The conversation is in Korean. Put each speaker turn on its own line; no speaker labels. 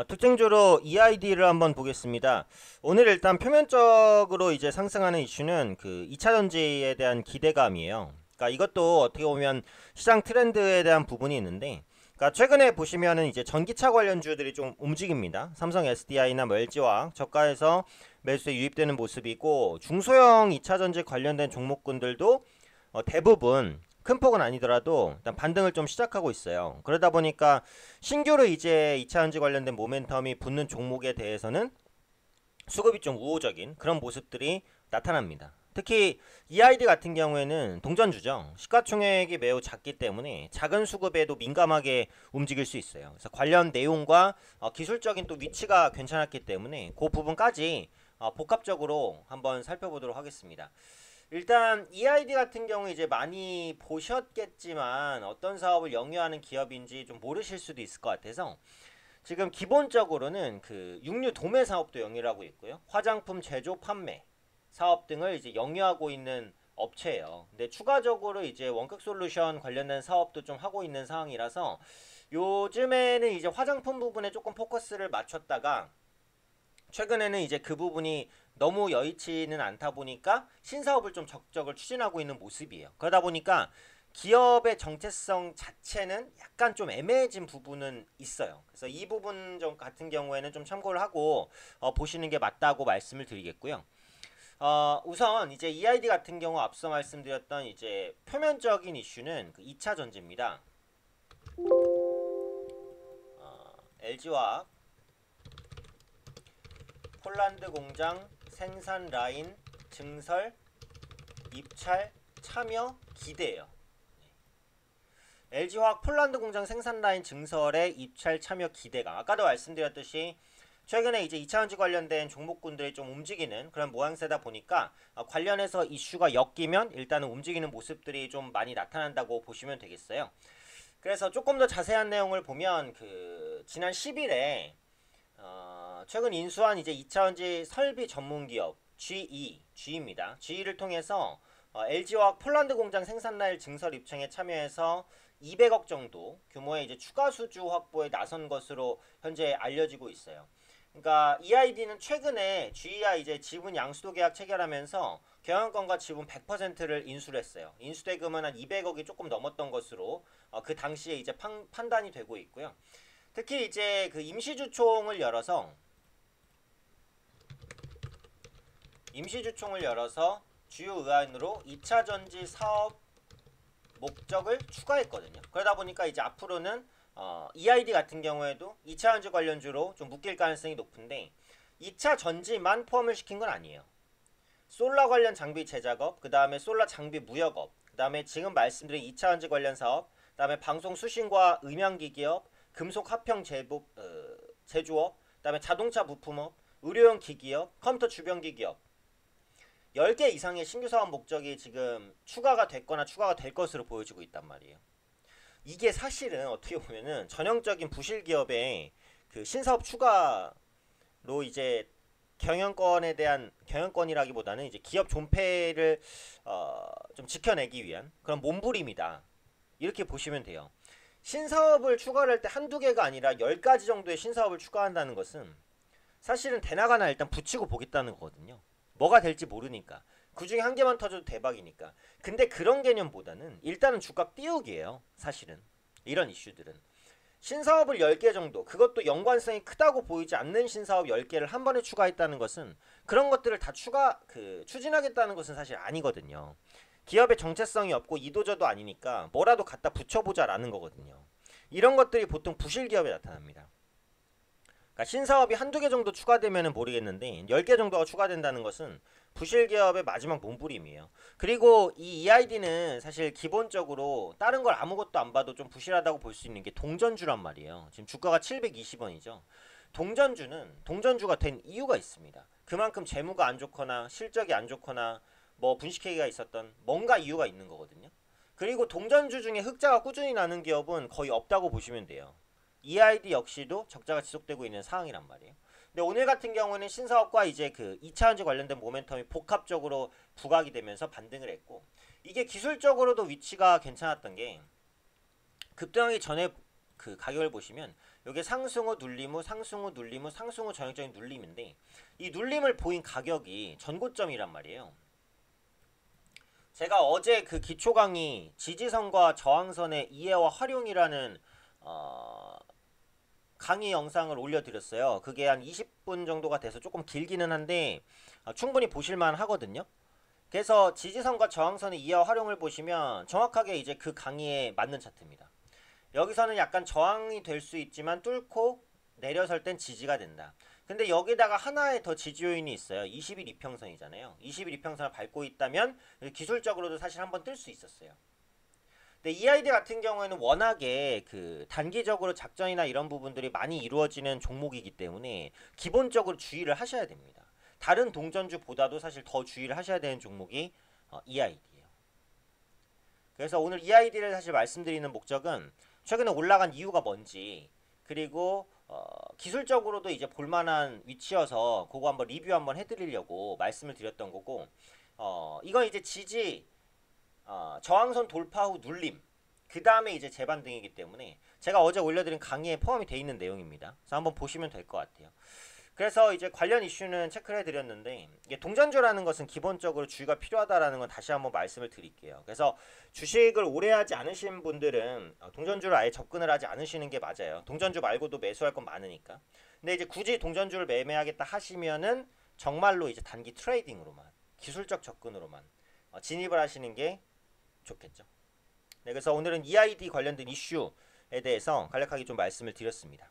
특징주로 EID를 한번 보겠습니다. 오늘 일단 표면적으로 이제 상승하는 이슈는 그 2차 전지에 대한 기대감이에요. 그러니까 이것도 어떻게 보면 시장 트렌드에 대한 부분이 있는데, 그러니까 최근에 보시면은 이제 전기차 관련주들이 좀 움직입니다. 삼성 SDI나 뭐 LG화학 저가에서 매수에 유입되는 모습이고, 중소형 2차 전지 관련된 종목군들도 대부분 큰 폭은 아니더라도 일단 반등을 좀 시작하고 있어요. 그러다 보니까 신규로 이제 2차전지 관련된 모멘텀이 붙는 종목에 대해서는 수급이 좀 우호적인 그런 모습들이 나타납니다. 특히 EID 같은 경우에는 동전주죠. 시가총액이 매우 작기 때문에 작은 수급에도 민감하게 움직일 수 있어요. 그래서 관련 내용과 기술적인 또 위치가 괜찮았기 때문에 그 부분까지 복합적으로 한번 살펴보도록 하겠습니다. 일단 EID 같은 경우 이제 많이 보셨겠지만 어떤 사업을 영위하는 기업인지 좀 모르실 수도 있을 것 같아서 지금 기본적으로는 그 육류 도매 사업도 영위를 하고 있고요. 화장품 제조 판매 사업 등을 이제 영위하고 있는 업체예요. 근데 추가적으로 이제 원격 솔루션 관련된 사업도 좀 하고 있는 상황이라서 요즘에는 이제 화장품 부분에 조금 포커스를 맞췄다가 최근에는 이제 그 부분이 너무 여의치는 않다 보니까 신사업을 좀 적극적으로 추진하고 있는 모습이에요. 그러다 보니까 기업의 정체성 자체는 약간 좀 애매해진 부분은 있어요. 그래서 이 부분 좀 같은 경우에는 좀 참고를 하고 보시는 게 맞다고 말씀을 드리겠고요. 우선 이제 EID 같은 경우 앞서 말씀드렸던 이제 표면적인 이슈는 그 2차 전지입니다. LG화학 폴란드 공장 생산 라인 증설 입찰 참여 기대예요. LG화학 폴란드 공장 생산 라인 증설의 입찰 참여 기대가 아까도 말씀드렸듯이 최근에 이제 2차전지 관련된 종목군들이 좀 움직이는 그런 모양새다 보니까 관련해서 이슈가 엮이면 일단은 움직이는 모습들이 좀 많이 나타난다고 보시면 되겠어요. 그래서 조금 더 자세한 내용을 보면 그 지난 10일에 최근 인수한 이제 2차전지 설비 전문 기업 G입니다. G를 통해서 LG화학 폴란드 공장 생산 라인 증설 입청에 참여해서 200억 정도 규모의 이제 추가 수주 확보에 나선 것으로 현재 알려지고 있어요. 그러니까 EID는 최근에 G와 이제 지분 양수도 계약 체결하면서 경영권과 지분 100%를 인수를 했어요. 인수대금은 한 200억이 조금 넘었던 것으로 그 당시에 이제 판단이 되고 있고요. 특히 이제 그 임시주총을 열어서 주요 의안으로 2차 전지 사업 목적을 추가했거든요. 그러다 보니까 이제 앞으로는 EID 같은 경우에도 2차 전지 관련주로 좀 묶일 가능성이 높은데 2차 전지만 포함을 시킨 건 아니에요. 솔라 관련 장비 제작업, 그 다음에 솔라 장비 무역업, 그 다음에 지금 말씀드린 2차 전지 관련 사업, 그 다음에 방송 수신과 음향기기업, 금속 합형 제조업, 그 다음에 자동차 부품업, 의료용 기기업, 컴퓨터 주변기기업 10개 이상의 신규 사업 목적이 지금 추가가 됐거나 추가가 될 것으로 보여지고 있단 말이에요. 이게 사실은 어떻게 보면은 전형적인 부실 기업의 그 신사업 추가로 이제 경영권에 대한 경영권이라기보다는 이제 기업 존폐를 좀 지켜내기 위한 그런 몸부림이다. 이렇게 보시면 돼요. 신사업을 추가를 할 때 한두 개가 아니라 10가지 정도의 신사업을 추가한다는 것은 사실은 대나가나 일단 붙이고 보겠다는 거거든요. 뭐가 될지 모르니까. 그 중에 한 개만 터져도 대박이니까. 근데 그런 개념보다는 일단은 주가 띄우기예요. 사실은. 이런 이슈들은. 신사업을 10개 정도, 그것도 연관성이 크다고 보이지 않는 신사업 10개를 한 번에 추가했다는 것은 그런 것들을 다 추진하겠다는 것은 사실 아니거든요. 기업의 정체성이 없고 이도저도 아니니까 뭐라도 갖다 붙여보자라는 거거든요. 이런 것들이 보통 부실 기업에 나타납니다. 그러니까 신사업이 한두 개 정도 추가되면 모르겠는데 10개 정도가 추가된다는 것은 부실 기업의 마지막 몸부림이에요. 그리고 이 EID는 사실 기본적으로 다른 걸 아무것도 안 봐도 좀 부실하다고 볼 수 있는 게 동전주란 말이에요. 지금 주가가 720원이죠. 동전주가 된 이유가 있습니다. 그만큼 재무가 안 좋거나 실적이 안 좋거나 뭐 분식회계가 있었던 뭔가 이유가 있는 거거든요. 그리고 동전주 중에 흑자가 꾸준히 나는 기업은 거의 없다고 보시면 돼요. EID 역시도 적자가 지속되고 있는 상황이란 말이에요. 근데 오늘 같은 경우는 신사업과 이제 그 2차전지 관련된 모멘텀이 복합적으로 부각이 되면서 반등을 했고, 이게 기술적으로도 위치가 괜찮았던 게 급등하기 전에 그 가격을 보시면 이게 상승 후 눌림 후 상승 후 눌림 후 상승 후 전형적인 눌림인데 이 눌림을 보인 가격이 전고점이란 말이에요. 제가 어제 그 기초 강의 지지선과 저항선의 이해와 활용이라는 강의 영상을 올려드렸어요. 그게 한 20분 정도가 돼서 조금 길기는 한데 충분히 보실만 하거든요. 그래서 지지선과 저항선의 이해와 활용을 보시면 정확하게 이제 그 강의에 맞는 차트입니다. 여기서는 약간 저항이 될 수 있지만 뚫고 내려설 땐 지지가 된다. 근데 여기다가 하나의 더 지지 요인이 있어요. 20일 이평선이잖아요. 20일 이평선을 밟고 있다면 기술적으로도 사실 한번 뜰 수 있었어요. 근데 EID 같은 경우에는 워낙에 그 단기적으로 작전이나 이런 부분들이 많이 이루어지는 종목이기 때문에 기본적으로 주의를 하셔야 됩니다. 다른 동전주보다도 사실 더 주의를 하셔야 되는 종목이 EID예요. 그래서 오늘 EID를 사실 말씀드리는 목적은 최근에 올라간 이유가 뭔지, 그리고 기술적으로도 이제 볼만한 위치여서 그거 한번 리뷰 한번 해드리려고 말씀을 드렸던 거고, 이건 이제 지지 저항선 돌파 후 눌림, 그 다음에 이제 재반등이기 때문에 제가 어제 올려드린 강의에 포함이 되어 있는 내용입니다. 그래서 한번 보시면 될 것 같아요. 그래서 이제 관련 이슈는 체크를 해드렸는데, 이게 동전주라는 것은 기본적으로 주의가 필요하다라는 건 다시 한번 말씀을 드릴게요. 그래서 주식을 오래 하지 않으신 분들은 동전주를 아예 접근을 하지 않으시는 게 맞아요. 동전주 말고도 매수할 건 많으니까. 근데 이제 굳이 동전주를 매매하겠다 하시면은 정말로 이제 단기 트레이딩으로만, 기술적 접근으로만 진입을 하시는 게 좋겠죠. 네, 그래서 오늘은 EID 관련된 이슈에 대해서 간략하게 좀 말씀을 드렸습니다.